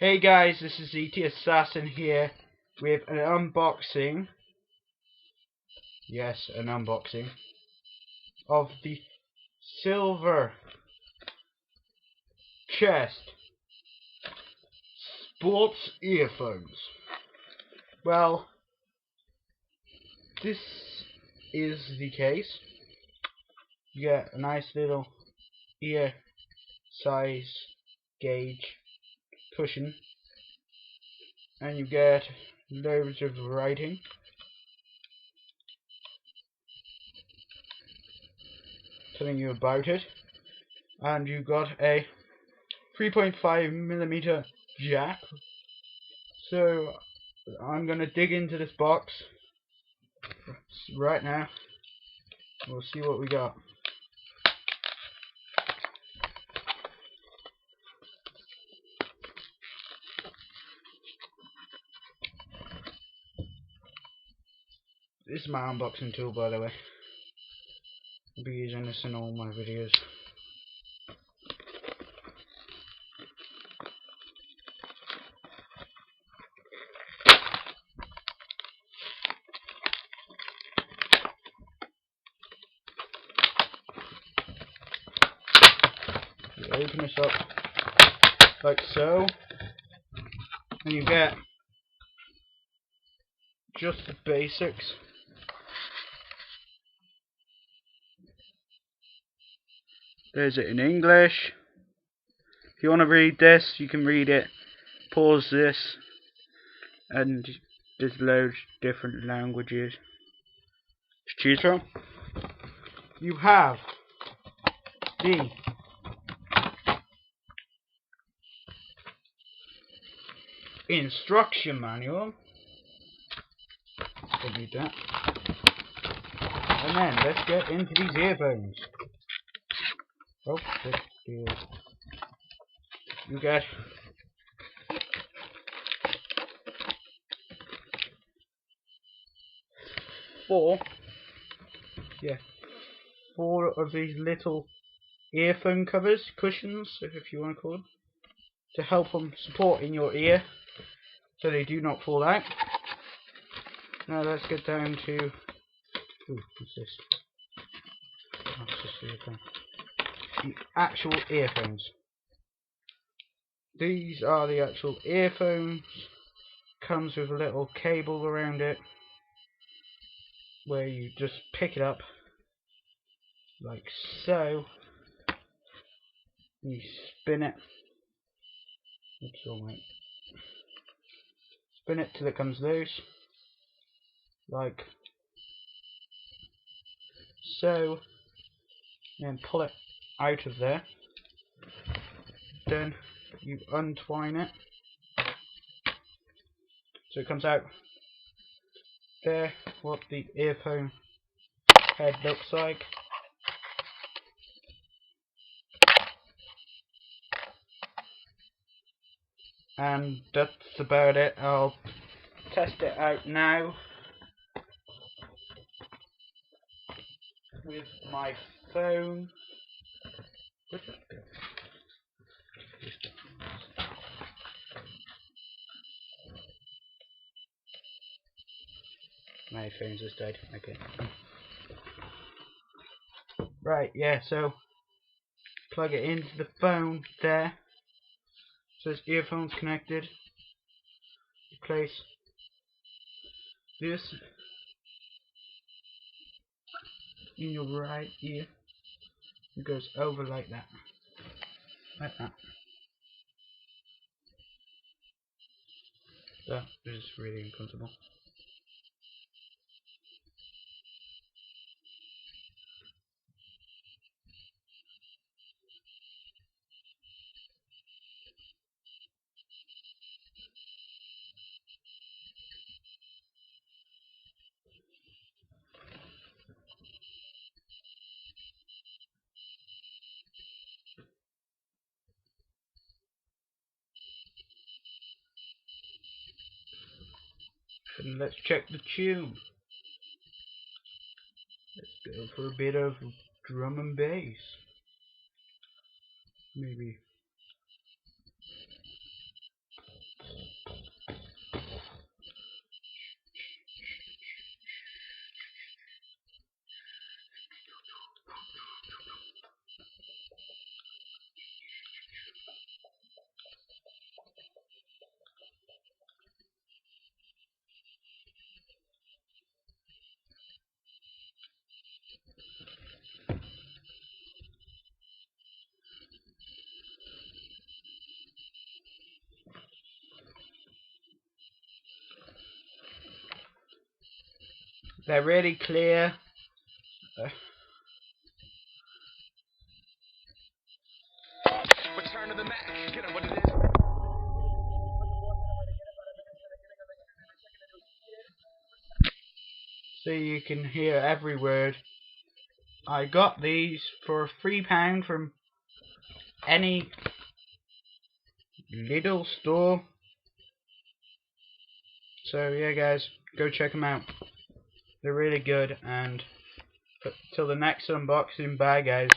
Hey guys, this is Assassin here with an unboxing. Yes, an unboxing of the silver chest sports earphones. Well, this is the case. You get a nice little ear size gauge cushion, and you get loads of writing. Telling you about it, and you got a 3.5mm jack. So I'm gonna dig into this box right now. We'll see what we got. This is my unboxing tool, by the way. I'll be using this in all my videos. You open this up like so, and you get just the basics. There's it in English. If you want to read this, you can read it. Pause this, and there's loads of different languages to choose from. You have the instruction manual. Don't need that. And then let's get into these earphones. Oh, this deal. You get four of these little earphone covers, cushions, if you want to call them, to help them support in your ear so they do not fall out. Now let's get down to what's this? Oh, it's just the earphone. The actual earphones. These are the actual earphones. Comes with a little cable around it where you just pick it up like so. You spin it. Oops, all right. Spin it till it comes loose, like so, and pull it out of there. Then you untwine it so it comes out there. What the earphone head looks like. And that's about it. I'll test it out now with my phone. My phone's just died. Okay. Right, yeah, so plug it into the phone there. Says earphones connected. Place this in your right ear. It goes over like that. Like that. That is really uncomfortable. And let's check the tune. Let's go for a bit of drum and bass. Maybe. They're really clear. Return to the Mac. Get it what it is. So you can hear every word. I got these for £3 from any little store. So yeah guys, go check them out. They're really good, and till the next unboxing, bye guys.